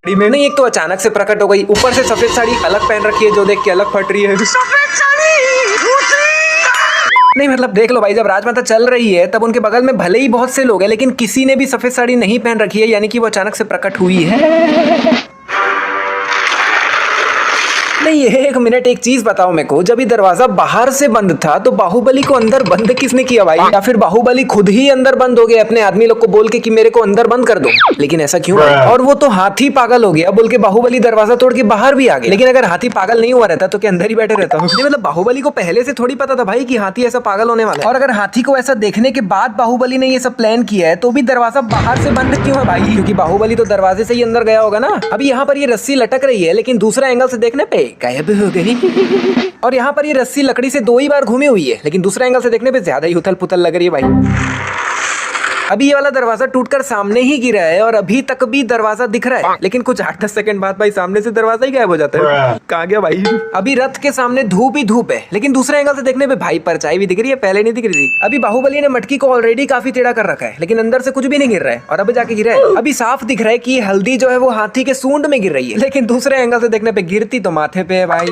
में नहीं, एक तो अचानक से प्रकट हो गई, ऊपर से सफेद साड़ी अलग पहन रखी है जो देख के अलग फट रही है। नहीं मतलब देख लो भाई, जब राजमाता चल रही है तब उनके बगल में भले ही बहुत से लोग हैं लेकिन किसी ने भी सफेद साड़ी नहीं पहन रखी है, यानी कि वो अचानक से प्रकट हुई है। नहीं एक मिनट, एक चीज बताओ मेरे को, जब ये दरवाजा बाहर से बंद था तो बाहुबली को अंदर बंद किसने किया भाई? या फिर बाहुबली खुद ही अंदर बंद हो गया अपने आदमी लोग को बोल के कि मेरे को अंदर बंद कर दो? लेकिन ऐसा क्यों? और वो तो हाथी पागल हो गया बोल के बाहुबली दरवाजा तोड़ के बाहर भी आ गया। लेकिन अगर हाथी पागल नहीं हुआ रहता तो क्या अंदर ही बैठे रहता? मतलब बाहुबली को पहले से थोड़ी पता था भाई कि हाथी ऐसा पागल होने वाला है। और अगर हाथी को ऐसा देखने के बाद बाहुबली ने ये सब प्लान किया है तो भी दरवाजा बाहर से बंद क्यों है भाई? क्योंकि बाहुबली तो दरवाजे से ही अंदर गया होगा ना। अभी यहाँ पर ये रस्सी लटक रही है लेकिन दूसरा एंगल से देखने पे गायब हो गई। और यहाँ पर ये रस्सी लकड़ी से 2 ही बार घूमी हुई है लेकिन दूसरे एंगल से देखने पे ज्यादा ही उथल पुथल लग रही है भाई। अभी ये वाला दरवाजा टूटकर सामने ही गिरा है और अभी तक भी दरवाजा दिख रहा है, लेकिन कुछ 8-10 सेकंड बाद भाई सामने से दरवाजा ही गायब हो जाता है। कहाँ गया भाई? अभी रथ के सामने धूप ही धूप है लेकिन दूसरे एंगल से देखने पे भाई परछाई भी दिख रही है, पहले नहीं दिख रही थी। अभी बाहुबली ने मटकी को ऑलरेडी काफी टेढ़ा कर रखा है लेकिन अंदर से कुछ भी नहीं गिर रहा है और अभी जाके गिरा है। अभी साफ दिख रहा है कि हल्दी जो है वो हाथी के सूंड में गिर रही है, लेकिन दूसरे एंगल से देखने पे गिरती तो माथे पे है भाई।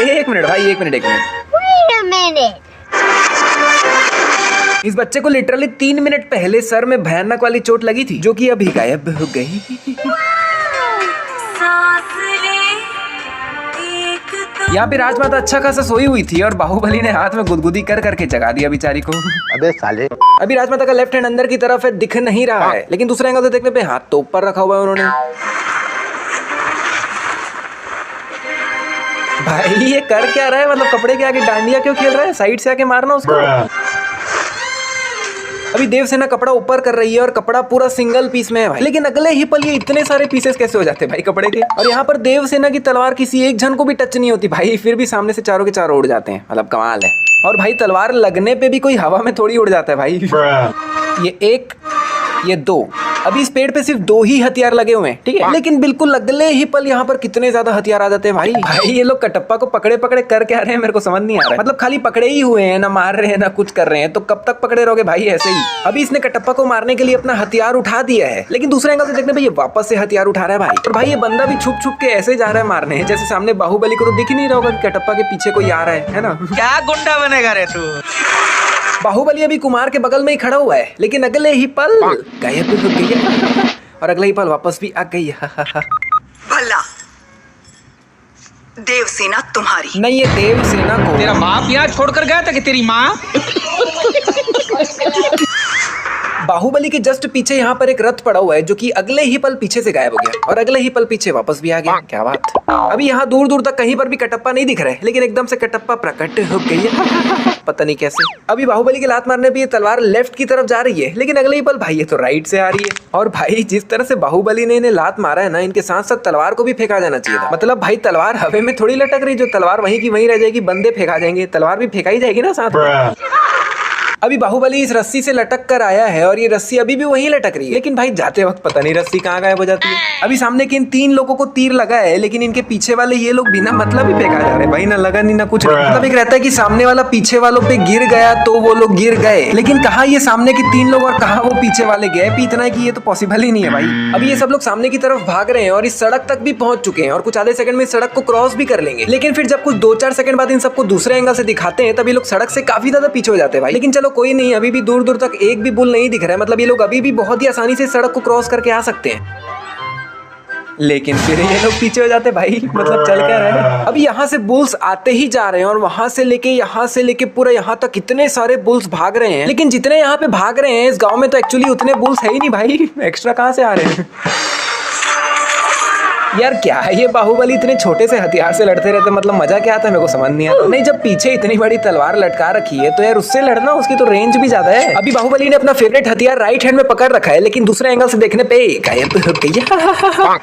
एक मिनट भाई, एक मिनट। इस बच्चे को लिटरली 3 मिनट पहले सर में भयानक वाली चोट लगी थी जो कि अभी गायब हो गई। यहाँ पे राजमाता अच्छा खासा सोई हुई थी और बाहुबली ने हाथ में गुदगुदी कर करके जगा दिया बेचारी को। अबे साले। अभी राजमाता का लेफ्ट हैंड अंदर की तरफ है, दिख नहीं रहा है, लेकिन दूसरे एंगल से देखने पे हाथ तो ऊपर रखा हुआ है उन्होंने। भाई ये कर क्या रहा है? मतलब कपड़े के आगे डांडिया क्यों खेल रहा है? साइड से आके मारना उसको। अभी देवसेना कपड़ा ऊपर कर रही है और कपड़ा पूरा सिंगल पीस में है भाई, लेकिन अगले ही पल ये इतने सारे पीसेस कैसे हो जाते हैं भाई कपड़े के? और यहाँ पर देवसेना की तलवार किसी एक जन को भी टच नहीं होती भाई, फिर भी सामने से चारों के चारों उड़ जाते हैं। मतलब कमाल है। और भाई तलवार लगने पे भी कोई हवा में थोड़ी उड़ जाता है भाई। ये 1, ये 2, अभी इस पेड़ पे सिर्फ 2 ही हथियार लगे हुए हैं, ठीक है, लेकिन बिल्कुल अगले ही पल यहाँ पर कितने ज्यादा हथियार आ जाते हैं भाई। भाई ये लोग कटप्पा को पकड़े पकड़े कर क्या रहे हैं मेरे को समझ नहीं आ रहा है। मतलब खाली पकड़े ही हुए हैं, ना मार रहे हैं ना कुछ कर रहे हैं, तो कब तक पकड़े रहोगे भाई ऐसे ही? अभी इसने कटप्पा को मारने के लिए अपना हथियार उठा दिया है, लेकिन दूसरे एंगल से देखने पे ये वापस से हथियार उठा रहा है भाई। और भाई ये बंदा भी छुप छुप के ऐसे जा रहा है मारने, जैसे सामने बाहुबली को तो दिख ही नहीं रहा होगा कि कटप्पा के पीछे कोई आ रहा है ना? क्या गुंडा बनेगा रे तू? बाहुबली अभी कुमार के बगल में ही खड़ा हुआ है, लेकिन अगले ही पल गायब हो गई और अगले ही पल वापस भी आ गई। भला देवसेना तुम्हारी नहीं, ये देवसेना को तेरा बाप यहाँ छोड़कर गया था कि तेरी माँ? बाहुबली के जस्ट पीछे यहाँ पर एक रथ पड़ा हुआ है जो कि अगले ही पल पीछे से गायब हो गया और अगले ही पल पीछे वापस भी आ गया। क्या बात। अभी यहाँ दूर दूर तक कहीं पर भी कटप्पा नहीं दिख रहा है, लेकिन एकदम से कटप्पा प्रकट हो गई है, पता नहीं कैसे। अभी बाहुबली के लात मारने पे ये तलवार लेफ्ट की तरफ जा रही है, लेकिन अगले ही पल भाई ये तो राइट से आ रही है। और भाई जिस तरह से बाहुबली ने इन्हें लात मारा है ना, इनके साथ साथ तलवार को भी फेंका जाना चाहिए था। मतलब भाई तलवार हवे में थोड़ी लटक रही, जो तलवार वहीं की वहीं रह जाएगी, बंदे फेंका जाएंगे, तलवार भी फेंकाई जाएगी ना साथ में। अभी बाहुबली इस रस्सी से लटक कर आया है और ये रस्सी अभी भी वहीं लटक रही है, लेकिन भाई जाते वक्त पता नहीं रस्सी कहाँ गायब हो जाती है। अभी सामने के इन 3 लोगों को तीर लगा है, लेकिन इनके पीछे वाले ये लोग बिना मतलब ही फेंका जा रहे हैं भाई, ना लगा नहीं ना कुछ। मतलब एक रहता है कि सामने वाला पीछे वालों पे गिर गया तो वो लोग गिर गए, लेकिन कहाँ ये सामने के 3 लोग और कहाँ वो पीछे वाले गैप ही इतना है कि ये तो पॉसिबल ही नहीं है भाई। अभी ये सब लोग सामने की तरफ भाग रहे हैं और इस सड़क तक भी पहुंच चुके हैं और कुछ आधे सेकंड में सड़क को क्रॉस भी कर लेंगे, लेकिन फिर जब कुछ 2-4 सेकंड बाद इन सबको दूसरे एंगल से दिखाते हैं तब ये लोग सड़क से काफी ज्यादा पीछे हो जाते हैं भाई। लेकिन चलो कोई नहीं, अभी भी दूर दूर तक एक भी बुल नहीं दिख रहा है, मतलब ये लोग अभी भी बहुत ही आसानी से सड़क को क्रॉस करके आ सकते हैं, लेकिन फिर ये लोग पीछे हो जाते भाई। मतलब चल क्या रहा है। अभी यहाँ से बुल्स आते ही जा रहे हैं और वहां से लेके पूरा यहाँ तक कितने सारे बुल्स भाग रहे हैं, लेकिन जितने यहाँ पे भाग रहे हैं इस गांव में तो एक्चुअली उतने बुल्स है ही नहीं भाई, एक्स्ट्रा कहाँ से आ रहे हैं? यार क्या है ये बाहुबली इतने छोटे से हथियार से लड़ते रहते, मतलब मजा क्या आता है मेरे को समझ नहीं आता। नहीं जब पीछे इतनी बड़ी तलवार लटका रखी है तो यार उससे लड़ना, उसकी तो रेंज भी ज्यादा है। अभी बाहुबली ने अपना फेवरेट हथियार राइट हैंड में पकड़ रखा है, लेकिन दूसरे एंगल से देखने पे गायब हो गया।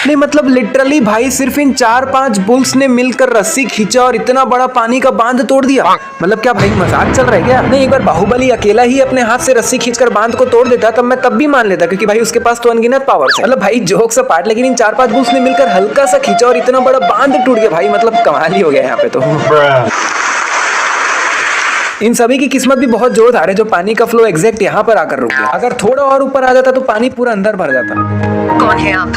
नहीं मतलब लिटरली भाई सिर्फ इन 4-5 बुल्स ने मिलकर रस्सी खींचा और इतना बड़ा पानी का बांध तोड़ दिया। मतलब क्या भाई मजाक चल रहा है क्या? नहीं एक बार बाहुबली अकेला ही अपने हाथ से रस्सी खींचकर बांध को तोड़ देता तब मैं तब भी मान लेता, क्योंकि भाई उसके पास तो अनगिनत पावर्स है। मतलब भाई जोक्स अपार्ट, लेकिन इन 4-5 बुल्स ने मिलकर हल्का सा खींचा और इतना बड़ा बांध टूट गया भाई, मतलब कमाल ही हो गया यहाँ पे तो। इन सभी की किस्मत भी बहुत जोरदार है जो पानी का फ्लो एग्जैक्ट यहाँ पर आकर रुक गया। अगर थोड़ा और ऊपर आ जाता तो पानी पूरा अंदर भर जाता। कौन है आप?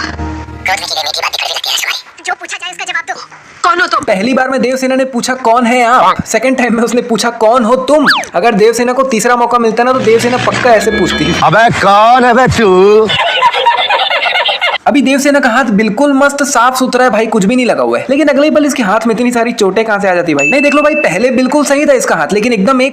जो पूछा जाए उसका जवाब दो। कौन हो तुम? पहली बार में देवसेना ने पूछा कौन है आप, सेकंड टाइम में उसने पूछा कौन हो तुम। अगर देवसेना को तीसरा मौका मिलता ना तो देवसेना पक्का ऐसे पूछती। अबे कौन है बे तू? अभी देवसेना का हाथ बिल्कुल मस्त साफ सुथरा है भाई, कुछ भी नहीं लगा हुआ है। लेकिन अगले ही पल इसके हाथ में इतनी सारी चोटें कहां से आ जाती भाई। नहीं देख लो भाई, पहले बिल्कुल सही था इसका हाथ, लेकिन एकदम एक